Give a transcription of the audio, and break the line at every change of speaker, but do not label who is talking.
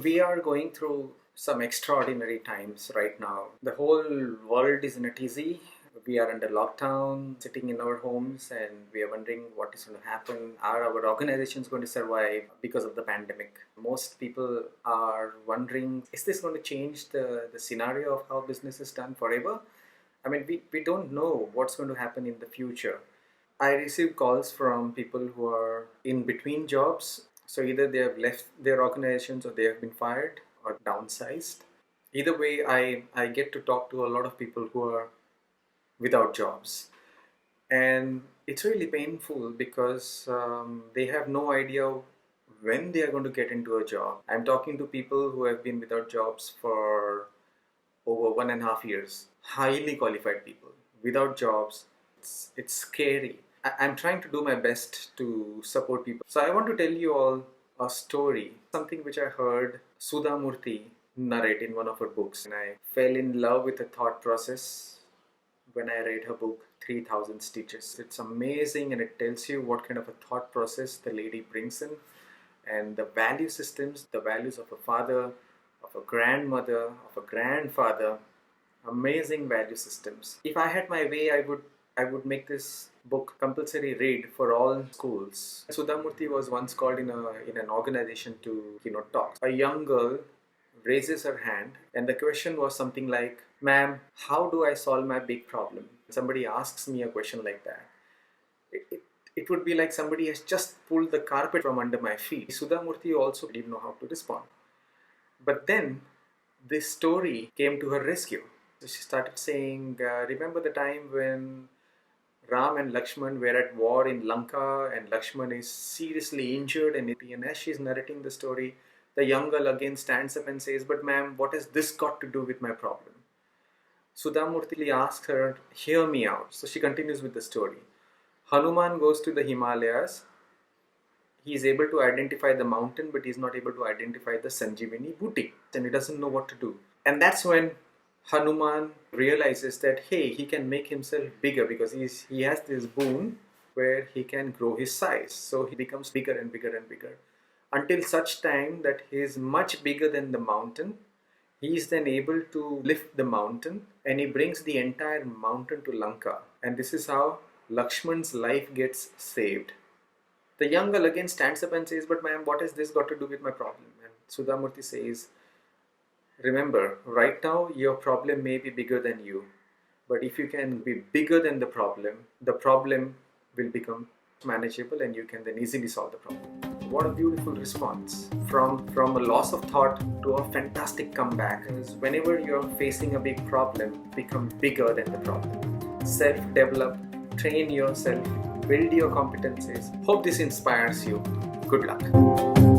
We are going through some extraordinary times right now. The whole world is in a tizzy. We are under lockdown, sitting in our homes, and we are wondering what is going to happen. Are our organizations going to survive because of the pandemic? Most people are wondering, is this going to change the scenario of how business is done forever? I mean, we don't know what's going to happen in the future. I receive calls from people who are in between jobs. So either they have left their organizations or they have been fired or downsized. Either way, I get to talk to a lot of people who are without jobs. And it's really painful because they have no idea when they are going to get into a job. I'm talking to people who have been without jobs for over 1.5 years. Highly qualified people without jobs. It's scary. I'm trying to do my best to support people. So I want to tell you all a story, something which I heard Sudha Murthy narrate in one of her books. And I fell in love with the thought process when I read her book, 3000 Stitches. It's amazing, and it tells you what kind of a thought process the lady brings in, and the value systems, the values of a father, of a grandmother, of a grandfather. Amazing value systems. If I had my way, I would make this book compulsory read for all schools. Sudha Murthy was once called in an organization to Keynote talks. A young girl raises her hand, and the question was something like, "Ma'am, how do I solve my big problem?" Somebody asks me a question like that. It would be like somebody has just pulled the carpet from under my feet. Sudha Murthy also didn't know how to respond. But then this story came to her rescue. So she started saying, remember the time when Ram and Lakshman were at war in Lanka, and Lakshman is seriously injured, and as she's narrating the story, the young girl again stands up and says, "But ma'am, what has this got to do with my problem?" Sudha Murthy asks her, "Hear me out." So she continues with the story. Hanuman goes to the Himalayas. He is able to identify the mountain, but he's not able to identify the Sanjeevani booty, and he doesn't know what to do. And that's when Hanuman realizes that, hey, he can make himself bigger because he has this boon where he can grow his size. So he becomes bigger and bigger and bigger until such time that he is much bigger than the mountain. He is then able to lift the mountain, and he brings the entire mountain to Lanka. And this is how Lakshman's life gets saved. The young girl again stands up and says, "But ma'am, what has this got to do with my problem?" And Sudha Murthy says, "Remember, right now your problem may be bigger than you, but if you can be bigger than the problem will become manageable, and you can then easily solve the problem." What a beautiful response from a loss of thought to a fantastic comeback. Because whenever you're facing a big problem, become bigger than the problem. Self-develop, train yourself, build your competencies. Hope this inspires you. Good luck.